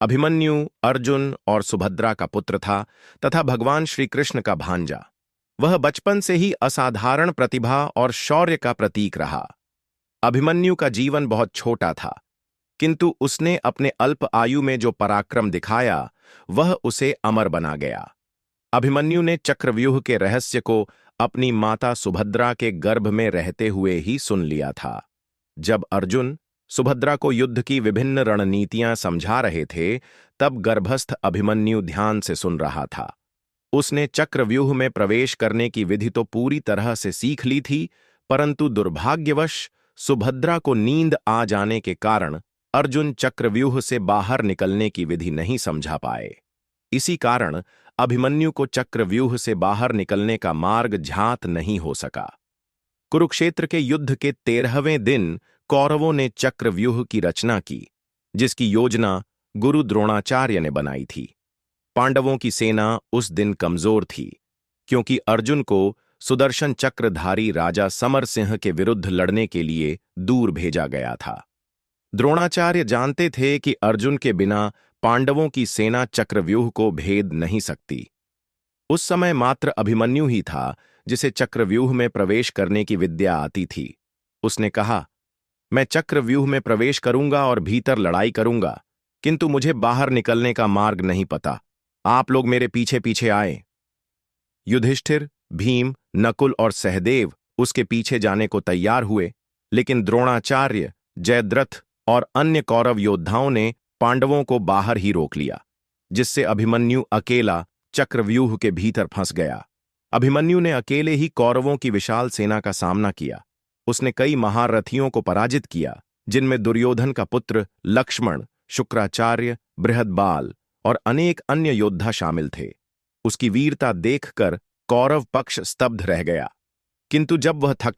अभिमन्यु अर्जुन और सुभद्रा का पुत्र था तथा भगवान श्री कृष्ण का भांजा। वह बचपन से ही असाधारण प्रतिभा और शौर्य का प्रतीक रहा। अभिमन्यु का जीवन बहुत छोटा था, किंतु उसने अपने अल्प आयु में जो पराक्रम दिखाया वह उसे अमर बना गया। अभिमन्यु ने चक्रव्यूह के रहस्य को अपनी माता सुभद्रा के गर्भ में रहते हुए ही सुन लिया था। जब अर्जुन सुभद्रा को युद्ध की विभिन्न रणनीतियां समझा रहे थे, तब गर्भस्थ अभिमन्यु ध्यान से सुन रहा था। उसने चक्रव्यूह में प्रवेश करने की विधि तो पूरी तरह से सीख ली थी, परंतु दुर्भाग्यवश सुभद्रा को नींद आ जाने के कारण अर्जुन चक्रव्यूह से बाहर निकलने की विधि नहीं समझा पाए। इसी कारण अभिमन्यु को चक्रव्यूह से बाहर निकलने का मार्ग ज्ञात नहीं हो सका। कुरुक्षेत्र के युद्ध के 13वें दिन कौरवों ने चक्रव्यूह की रचना की, जिसकी योजना गुरु द्रोणाचार्य ने बनाई थी। पांडवों की सेना उस दिन कमजोर थी, क्योंकि अर्जुन को सुदर्शन चक्रधारी राजा समर सिंह के विरुद्ध लड़ने के लिए दूर भेजा गया था। द्रोणाचार्य जानते थे कि अर्जुन के बिना पांडवों की सेना चक्रव्यूह को भेद नहीं सकती। उस समय मात्र अभिमन्यु ही था जिसे चक्रव्यूह में प्रवेश करने की विद्या आती थी। उसने कहा, मैं चक्रव्यूह में प्रवेश करूंगा और भीतर लड़ाई करूंगा, किंतु मुझे बाहर निकलने का मार्ग नहीं पता। आप लोग मेरे पीछे पीछे आए। युधिष्ठिर, भीम, नकुल और सहदेव उसके पीछे जाने को तैयार हुए, लेकिन द्रोणाचार्य, जयद्रथ और अन्य कौरव योद्धाओं ने पांडवों को बाहर ही रोक लिया, जिससे अभिमन्यु अकेला चक्रव्यूह के भीतर फंस गया। अभिमन्यु ने अकेले ही कौरवों की विशाल सेना का सामना किया। उसने कई महारथियों को पराजित किया, जिनमें दुर्योधन का पुत्र लक्ष्मण, शुक्राचार्य, बृहदबाल और अनेक अन्य योद्धा शामिल थे। उसकी वीरता देखकर कौरव पक्ष स्तब्ध रह गया, किंतु जब वह थक